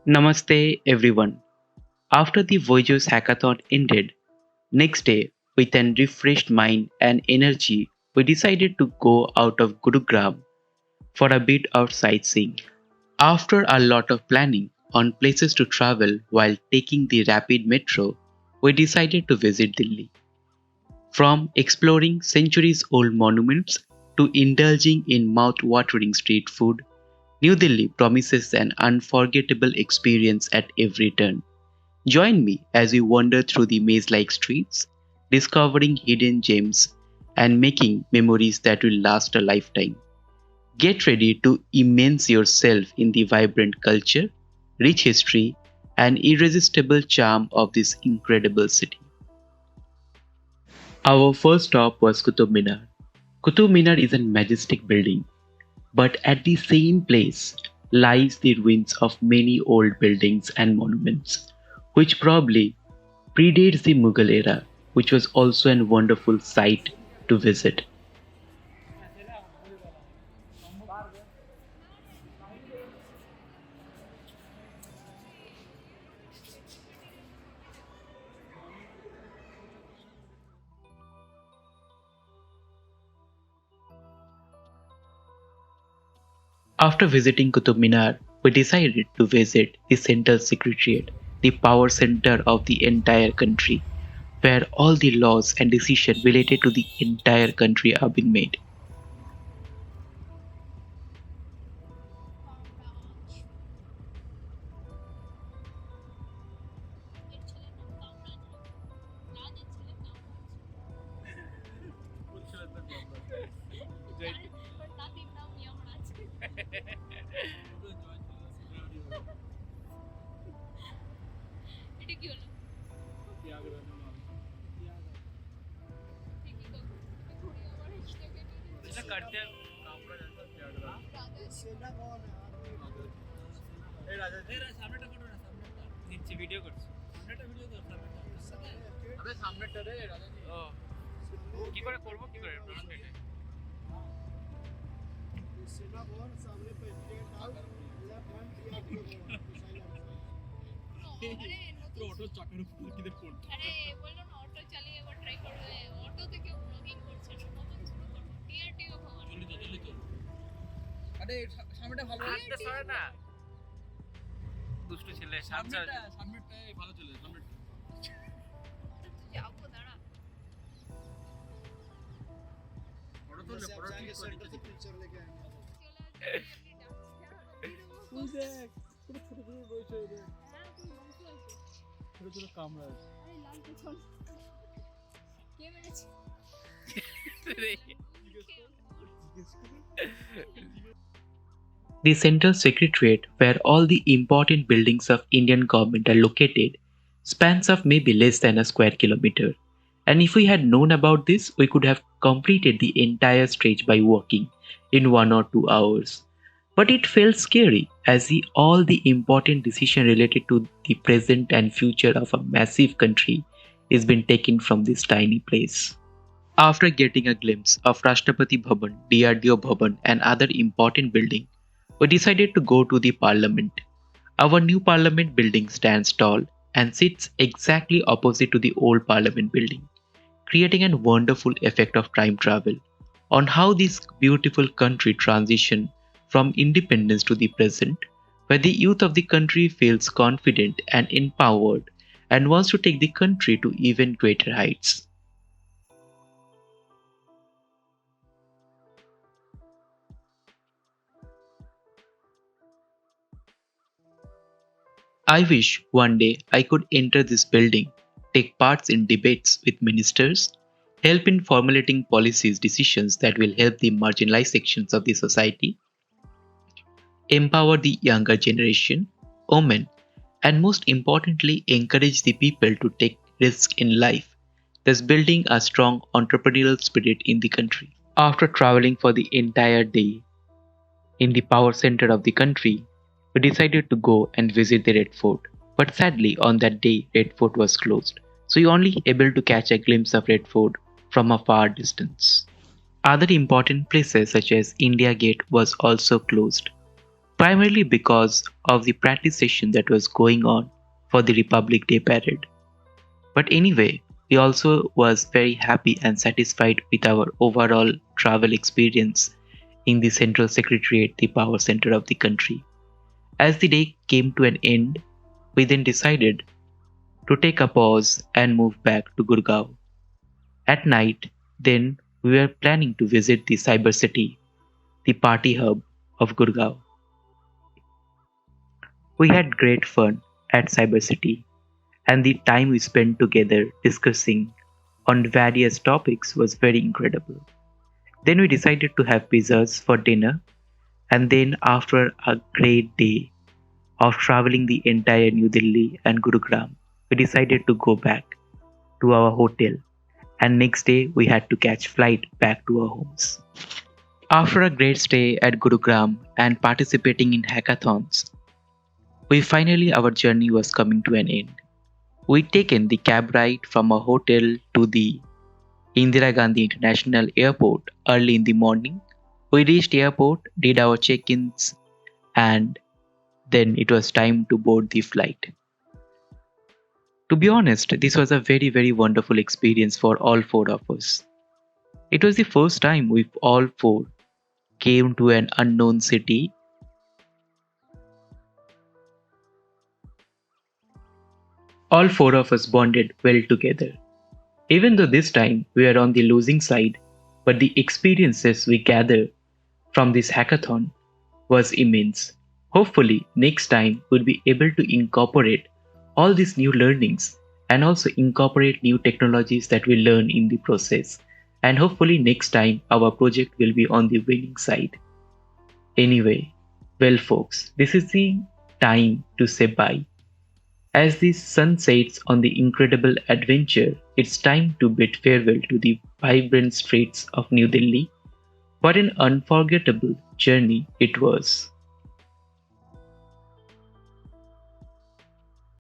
Namaste everyone. After the Voyagers Hackathon ended, next day with an refreshed mind and energy, we decided to go out of Gurugram for a bit of sightseeing. After a lot of planning on places to travel while taking the rapid metro, we decided to visit Delhi. From exploring centuries old monuments to indulging in mouth-watering street food, New Delhi promises an unforgettable experience at every turn. Join me as we wander through the maze like streets, discovering hidden gems and making memories that will last a lifetime. Get ready to immerse yourself in the vibrant culture, rich history, and irresistible charm of this incredible city. Our first stop was Qutub Minar. Qutub Minar is a majestic building, but at the same place lies the ruins of many old buildings and monuments, which probably predates the Mughal era, which was also a wonderful sight to visit. After visiting Qutub Minar, we decided to visit the Central Secretariat, the power center of the entire country, where all the laws and decisions related to the entire country are being made. The Central Secretariat, where all the important buildings of Indian government are located, spans of maybe less than a square kilometer. And if we had known about this, we could have completed the entire stretch by walking in 1 or 2 hours. But it felt scary as all the important decision related to the present and future of a massive country is being taken from this tiny place. After getting a glimpse of Rashtrapati Bhavan, DRDO Bhavan and other important buildings, we decided to go to the parliament. Our new parliament building stands tall and sits exactly opposite to the old parliament building, creating a wonderful effect of time travel on how this beautiful country transitioned from independence to the present, where the youth of the country feels confident and empowered and wants to take the country to even greater heights. I wish one day I could enter this building, take parts in debates with ministers, help in formulating policies decisions that will help the marginalized sections of the society, empower the younger generation, women, and most importantly, encourage the people to take risks in life, thus building a strong entrepreneurial spirit in the country. After traveling for the entire day in the power center of the country, we decided to go and visit the Red Fort. But sadly, on that day, Red Fort was closed, so we only able to catch a glimpse of Red Fort from a far distance. Other important places such as India Gate was also closed. primarily because of the practice session that was going on for the Republic Day parade. But anyway, we also was very happy and satisfied with our overall travel experience in the Central Secretariat, the power center of the country. As the day came to an end, we then decided to take a pause and move back to Gurgaon. At night, then we were planning to visit the Cyber City, the party hub of Gurgaon. We had great fun at Cyber City, and the time we spent together discussing on various topics was very incredible. Then we decided to have pizzas for dinner, and then after a great day of traveling the entire New Delhi and Gurugram, we decided to go back to our hotel, and next day we had to catch flight back to our homes. After a great stay at Gurugram and participating in hackathons, we finally our journey was coming to an end. We taken the cab ride from our hotel to the Indira Gandhi International Airport early in the morning. We reached airport, did our check-ins, and then it was time to board the flight. To be honest, this was a very wonderful experience for all four of us. It was the first time we all four came to an unknown city. All four of us bonded well together. Even though this time we are on the losing side, but the experiences we gather from this hackathon was immense. Hopefully, next time we'll be able to incorporate all these new learnings and also incorporate new technologies that we learn in the process. And hopefully next time our project will be on the winning side. Anyway, well folks, this is the time to say bye. As the sun sets on the incredible adventure, it's time to bid farewell to the vibrant streets of New Delhi. What an unforgettable journey it was.